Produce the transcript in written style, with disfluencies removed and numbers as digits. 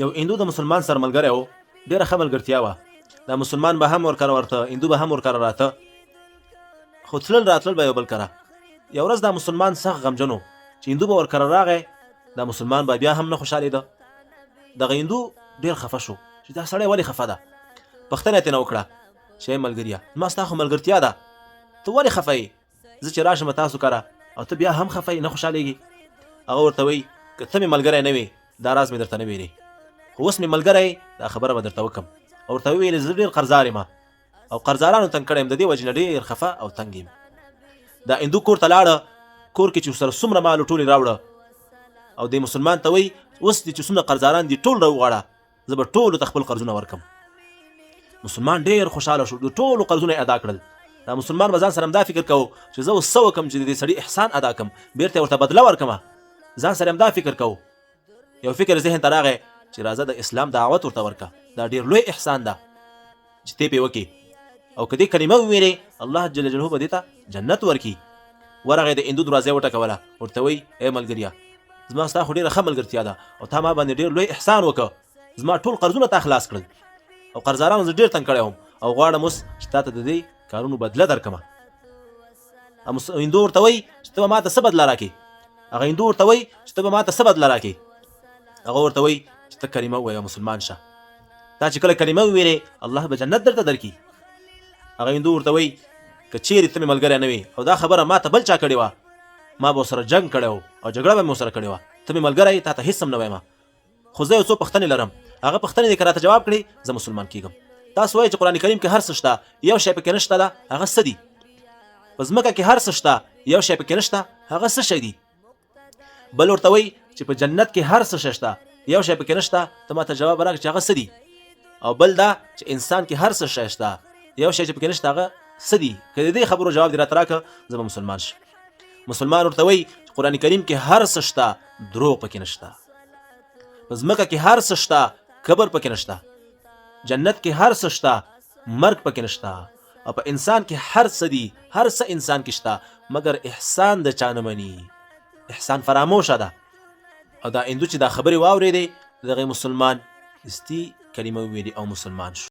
یو هندو د مسلمان سره ملګری و، ډېره ښه ملګرتیا وه. دا مسلمان به هم ورکره ورته، هندو به هم ورکره راته، خو تلل راتلل به یو بل کره. یو ورځ دا مسلمان سخت غمجن و چې هندو به ورکره راغی، دا مسلمان به بیا هم نه خوشحالېده. دغه هندو ډېر خفه شو چې دا سړی ولې خفه ده. پوښتنه یې ترېنه وکړه چې ای ملګریه، زما ستا خو ملګرتیا ده، ته ولې خفه یې؟ زه چې راشم تاسو کره او ته بیا هم خفه یې، نه خوشحالېږي. هغه ورته وایي که ته مې ملګری نه وې دا راز مې درته نه ویلی، خو اوس مې ملګری دا خبره به درته وکړم. او ورته وویلې زه ډېر قرضدار یم او قرضدارانو تنګ کړی یم، د دې وجې نه ډېر خفه او تنګ یم. دا هندو کور ته لاړه، کور کې چې ورسره څومره مال ټولې راوړه او دې مسلمان ته وایي اوس دې چې څومره قرضداران دي ټول راوغواړه، زه به ټولو ته خپل قرضونه ورکړم. مسلمان ډېر خوشحاله شو، د ټولو قرضونه یې ادا کړل. دا مسلمان به ځان سره همدا فکر کوو چې زه اوس څه وکړم چې د دې سړي احسان ادا کړم، بېرته یې ورته بدله ورکړمه. ځان سره همدا فکر کوو. یو فکر ذهن ته راغی چې راځه د اسلام دعوت ورته ورکړه، دا ډېر لوی احسان ده چې ته پې وکړې، او که دې کلمه وویلې الله جل جلاله به دې ته جنت ورکړي. ورغی د هندو دروازه یې وټکوله، ورته وایي ای ملګریه، زما ستا خو ډېره ښه ملګرتیا ده او تا ما باندې ډېر لوی احسان وکړه، زما ټول قرضونه تا خلاص کړل او قرضدارانو زه ډېر تنګ کړی وم او غواړم اوس چې تا ته د دې کارونو بدله درکړمه. هندو ورته وایي چې ته به ما ته څه بدله راکړې؟ هغه هندو ورته وایي چې ته به ما ته څه بدله راکړې؟ هغه ورته وایي چې ته کلمه ووایه مسلمان شه، تا چې کله کلمه وویلې الله به جنت درته درکړي. هغه هندو ورته وایي که چیرې ته مې ملګری نه وې او دا خبره ما ته بل چا کړې وه، ما به ورسره جنګ کړی و او جګړه به مې ورسره کړې وه، ته مې ملګری تا ته هېڅ هم نه وایم، خو زه یو څو پوښتنې لرم، هغه پوښتنې دې که راته جواب کړې زه مسلمان کېږم. تاسو وایئ چې قرآن کریم کې هر څه شته، یو شی پکې نشته ده، هغه څه دي؟ په ځمکه کې هر څه شته، یو شی پکې نشته، هغه څه شی دي؟ بل ورته وایي چې په جنت کې هر څه شی شته، یو شی پکې نشته، ته ما ته جواب راکړه چې هغه څه دي؟ او بل دا چې انسان کې هر څه شی شته، یو شی چې پکې نشته، هغه څه دي؟ که د دې خبرو جواب دې راته راکړه زه به مسلمان شم. مسلمان ورته وایي چې قرآن کریم کې هر څه شته، دروغ پکې نشته. په ځمکه کې هر څه شته، کبر پکې نشته. جنت کې هر څه شته، مرګ پکې نشته. او په انسان کې هر څه دي، هر څه انسان کې شته، مګر احسان د چا نه مني، احسان فراموشه ده. او دا هندو چې دا خبرې واورېدې، دغه مسلمان استی کلمه وویلې او مسلمان شو.